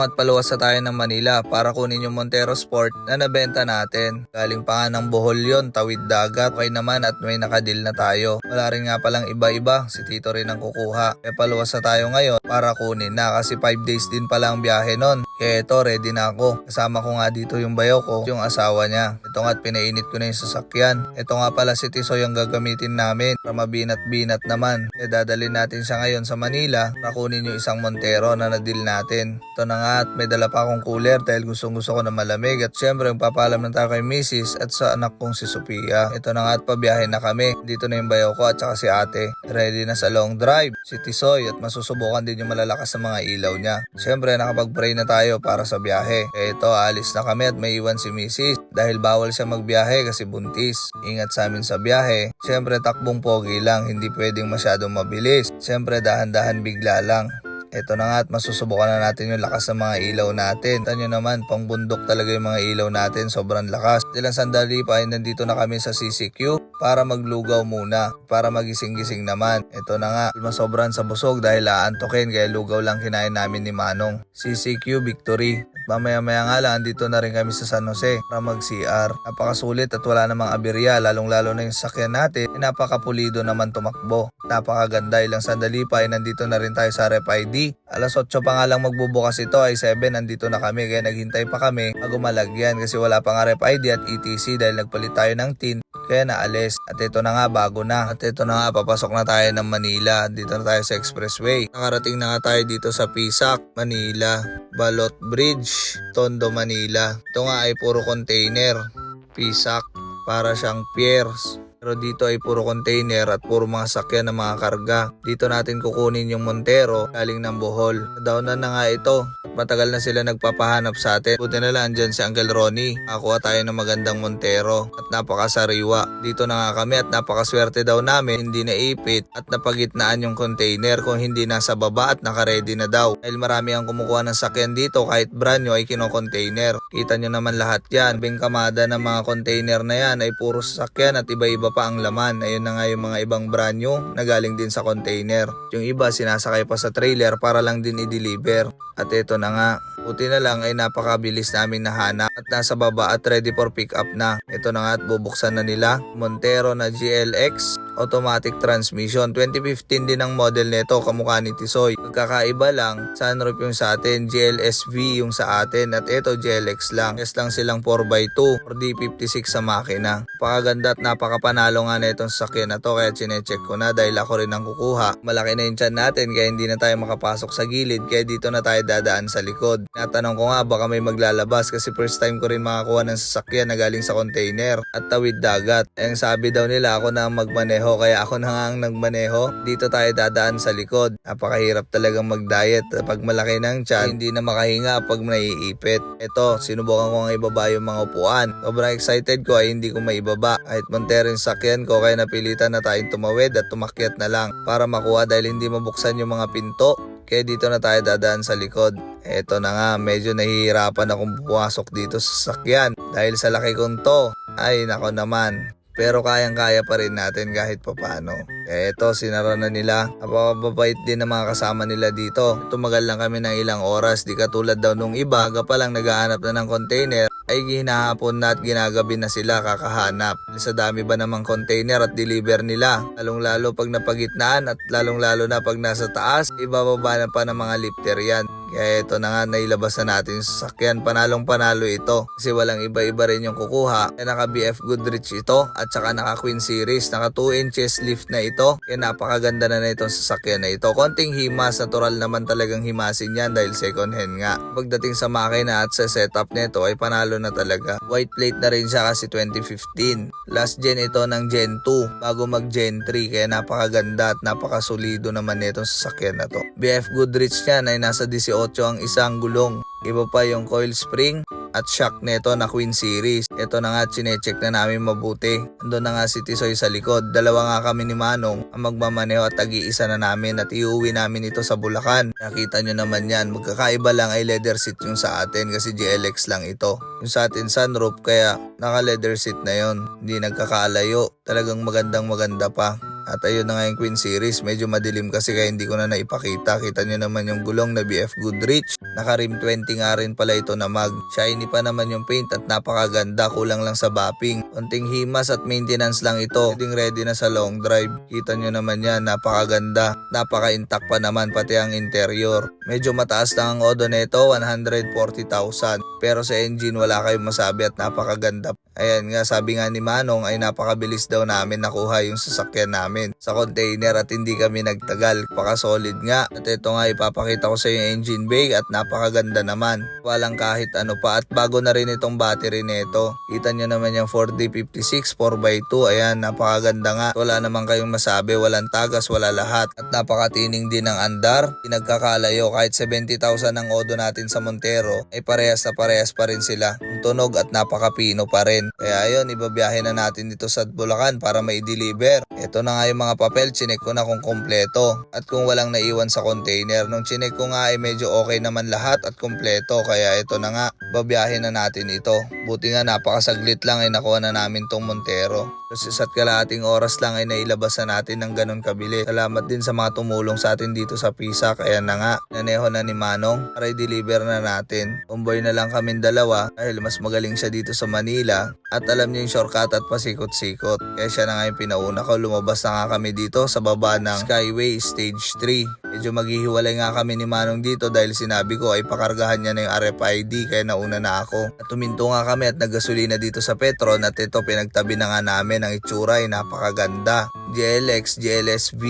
nga't paluwas na tayo ng Manila para kunin yung Montero Sport na nabenta natin. Galing pa nga ng Bohol yon, tawid dagat. Okay naman at may nakadil na tayo. Wala rin nga palang iba-iba, si Tito rin ang kukuha. Kaya paluwas na tayo ngayon para kunin na kasi 5 days din pala ang biyahe nun. Kaya ito, ready na ako. Kasama ko nga dito yung bayo ko, yung asawa niya. Ito nga't pinainit ko na yung sasakyan. Ito nga pala si Tisoy ang gagamitin namin para mabinat-binat naman. Kaya dadalhin natin siya ngayon sa Manila para kunin yung isang Montero na nadil natin. Ito na nga at may dala pa akong cooler dahil gustong gusto ko na malamig. At syempre magpapaalam na tayo kay Mrs. at sa anak kong si Sophia. Ito na nga at pabiyahe na kami. Dito na yung bayo ko at saka si ate. Ready na sa long drive si Tisoy at masusubukan din yung malalakas na mga ilaw niya. Syempre nakapag-pray na tayo para sa biyahe. Kaya ito alis na kami at may iwan si Mrs. dahil bawal siya magbiyahe kasi buntis. Ingat sa amin sa biyahe. Syempre takbong pogi lang, hindi pwedeng masyadong mabilis. Syempre dahan-dahan bigla lang. Ito na nga at masusubukan na natin yung lakas ng mga ilaw natin. Ito nyo naman, pang bundok talaga yung mga ilaw natin, sobrang lakas. Ilang sandali pa ay nandito na kami sa CCQ para maglugaw muna, para magising-gising naman. Ito na nga, masobran sa busog dahil aantokin kaya lugaw lang kinain namin ni Manong. CCQ Victory. Mamaya-maya nga lang, dito na rin kami sa San Jose para mag-CR. Napakasulit at wala namang aberya, lalong-lalo na yung sakyan natin. Napakapulido naman tumakbo. Napakaganda, ilang sandali pa ay nandito na rin tayo sa Rep ID. Alas 8 pa nga lang magbubukas ito ay 7 nandito na kami kaya naghintay pa kami bago malagyan kasi wala pa nga Rep ID at ETC dahil nagpalit tayo ng tin kaya naalis. At ito na nga bago na. At ito na nga papasok na tayo ng Manila. Dito na tayo sa expressway. Nakarating na nga tayo dito sa Pisac, Manila. Balot Bridge, Tondo, Manila. Ito nga ay puro container. Pisac, para siyang piers. Pero dito ay puro container at puro mga sakyan ng mga karga. Dito natin kukunin yung Montero galing ng Bohol. Nadaunan na nga ito. Matagal na sila nagpapahanap sa atin. Buti na lang dyan si Uncle Ronnie. Nakakuha tayo ng magandang Montero at napakasariwa. Dito na nga kami at napakaswerte daw namin. Hindi naipit at napagitnaan yung container kung hindi nasa baba at nakaredy na daw. Dahil marami ang kumukuha ng sakyan dito kahit brand new ay kino-container. Kita nyo naman lahat yan. Bingkamada ng mga container na yan ay puro sasakyan at iba-iba pa ang laman. Ayun na nga yung mga ibang brand new na galing din sa container. Yung iba sinasakay pa sa trailer para lang din i-deliver. At ito na nga, buti na lang ay napakabilis namin nahanap at nasa baba at ready for pick up na. Ito na nga at bubuksan na nila. Montero na GLX automatic transmission. 2015 din ang model nito, kamukha ni Tisoy. Magkakaiba lang, sunroof yung sa atin, GLSV yung sa atin at ito GLX lang. Yes lang silang 4x2 or D56 sa makina. Napakaganda at napakapanalo nga na itong sasakyan na to kaya chinecheck ko na dahil ako rin ang kukuha. Malaki na yung tiyan natin kaya hindi na tayo makapasok sa gilid kaya dito na tayo dadaan sa likod. Natanong ko nga baka may maglalabas kasi first time ko rin makakuha ng sasakyan na galing sa container at tawid dagat. Ang sabi daw nila ako na ang magmaneho kaya ako na nga ang nagmaneho. Dito tayo dadaan sa likod. Napakahirap talagang mag-diet. Pag malaki ng tiyan, hindi na makahinga pag naiipit. Ito, sinubukan ko nga ibaba yung mga upuan. Sobrang excited ko ay hindi ko maibaba. Kahit Montero yung sakyan ko kaya napilitan na tayong tumawid at tumakyat na lang para makuha dahil hindi mabuksan yung mga pinto. Kaya dito na tayo dadaan sa likod. Eto na nga, medyo nahihirapan akong pumasok dito sa sakyan dahil sa laki kong to. Ay nako naman. Pero kayang-kaya pa rin natin kahit papano. Kaya ito, sinara na nila. Napakababait din ng mga kasama nila dito. Tumagal lang kami ng ilang oras. Di katulad daw nung iba, aga pa lang naghahanap na ng container, ay ginahapon na at ginagabi na sila kakahanap. Sa dami ba namang container at deliver nila? Lalong-lalo pag napagitnaan at lalong-lalo na pag nasa taas, ibababa na pa ng mga lifter yan. Kaya ito na nga, nailabas na natin yung sasakyan. Panalong panalo ito. Kasi walang iba-iba rin yung kukuha. Kaya naka BF Goodrich ito. At saka naka Queen Series. Naka 2 inches lift na ito. Kaya napakaganda na itong sasakyan na ito. Konting himas. Natural naman talagang himasin yan dahil second hand nga. Pagdating sa makina at sa setup nito ay panalo na talaga. White plate na rin siya kasi 2015. Last gen ito ng Gen 2. Bago mag Gen 3. Kaya napakaganda at napakasulido naman itong sasakyan na to. BF Goodrich niyan ay nasa 18 ang isang gulong. Iba pa yung coil spring at shock nito na Queen Series. Ito na nga, chinecheck na namin mabuti. Ando na nga si Tisoy sa likod. Dalawa nga kami ni Manong ang magmamaneho at tag-iisa na namin at iuwi namin ito sa Bulacan. Nakita nyo naman yan. Magkakaiba lang ay leather seat yung sa atin kasi GLX lang ito. Yung sa atin sunroof kaya naka leather seat na yon. Hindi nagkakalayo. Talagang maganda pa. At ayun na nga yung Queen Series, medyo madilim kasi kaya hindi ko na naipakita. Kita nyo naman yung gulong na BF Goodrich. Naka-rim 20 nga rin pala ito na mag. Shiny pa naman yung paint at napakaganda, kulang lang sa bapping. Konting himas at maintenance lang ito. Ready na sa long drive. Kita nyo naman yan, napakaganda. Napaka-intact pa naman pati ang interior. Medyo mataas lang ang odo nito, 140,000. Pero sa engine wala kayong masabi at napakaganda. Ayan nga, sabi nga ni Manong ay napakabilis daw namin nakuha yung sasakyan namin sa container at hindi kami nagtagal. Paka-solid nga. At ito nga, ipapakita ko sa yung engine bay at napakaganda naman. Walang kahit ano pa at bago na rin itong battery nito. Kita nyo naman yung 4D56 4x2. Ayan, napakaganda nga. Wala naman kayong masabi, walang tagas, wala lahat. At napakatining din ng andar. Pinagkakalayo kahit 70,000 ang odo natin sa Montero ay parehas na parehas pa rin sila. Ang tunog at napakapino pa rin. Kaya ayun, ibabiyahe na natin dito sa Bulacan para mai-deliver. Ito na nga yung mga papel, chinek ko na kung kompleto at kung walang naiwan sa container. Nung chinek ko nga ay medyo okay naman lahat at kompleto, kaya ito na nga, babiyahe na natin ito. Buti nga napakasaglit lang ay nakuha na namin tong Montero. Kasi isa't kalahating oras lang ay nailabas na natin ng ganun kabili. Salamat din sa mga tumulong sa atin dito sa Pisa, kaya na nga, naneho na ni Manong para i-deliver na natin. Convoy na lang kaming dalawa dahil mas magaling siya dito sa Manila at alam niya yung shortcut at pasikot-sikot. Kaya siya na nga yung pinauna ko. Lumabas na nga kami dito sa baba ng Skyway Stage 3. Medyo maghihiwalay nga kami ni Manong dito dahil sinabi ko ay pakargahan niya na yung RFID, kaya nauna na ako. At tuminto nga kami at naggasolina dito sa Petron at ito pinagtabi na nga namin. Ang itsura ay napakaganda. GLX, GLSV,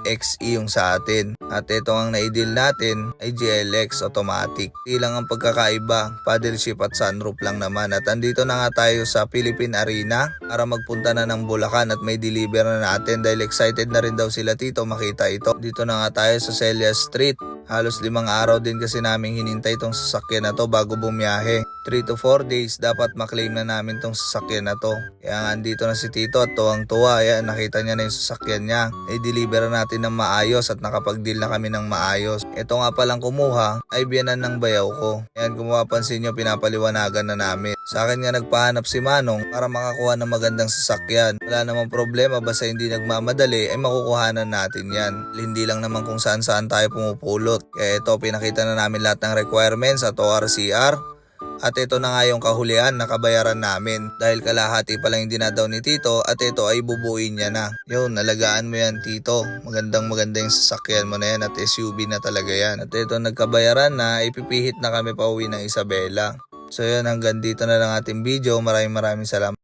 XE yung sa atin. At ito ang naidil natin ay GLX automatic. Ilang ang pagkakaiba, paddle shift at sunroof lang naman. At andito na nga tayo sa Philippine Arena para magpunta na ng Bulacan at may deliver na natin dahil excited na rin daw sila tito makita ito. Dito na nga tayo sa Celia Street. Halos 5 araw din kasi namin hinintay itong sasakyan na to bago bumiyahe. 3 to 4 days dapat maklaim na namin itong sasakyan na to. Kaya nga andito na si Tito at tuwang-tuwa. Ayan, nakita niya na yung sasakyan niya. I-deliver natin ng maayos at nakapag-deal na kami ng maayos. Ito nga palang kumuha ay biyanan ng bayaw ko. Ayan, kung mapapansin nyo, pinapaliwanagan na namin. Sa akin nga nagpahanap si Manong para makakuha ng magandang sasakyan. Wala namang problema, basta hindi nagmamadali ay makukuhanan natin yan. Hindi lang naman kung saan-saan tayo pumupulot. Kaya ito, pinakita na namin lahat ng requirements at ORCR. At ito na nga yung kahulihan na kabayaran namin dahil kalahati pa lang yung dinadaw ni Tito at ito ay bubuin niya na. Yun, nalagaan mo yan Tito. Maganda yung sasakyan mo na yan at SUV na talaga yan. At ito nagkabayaran na, ipipihit na kami pauwi ng Isabela. So yun, hanggang dito na lang ating video. Maraming salamat.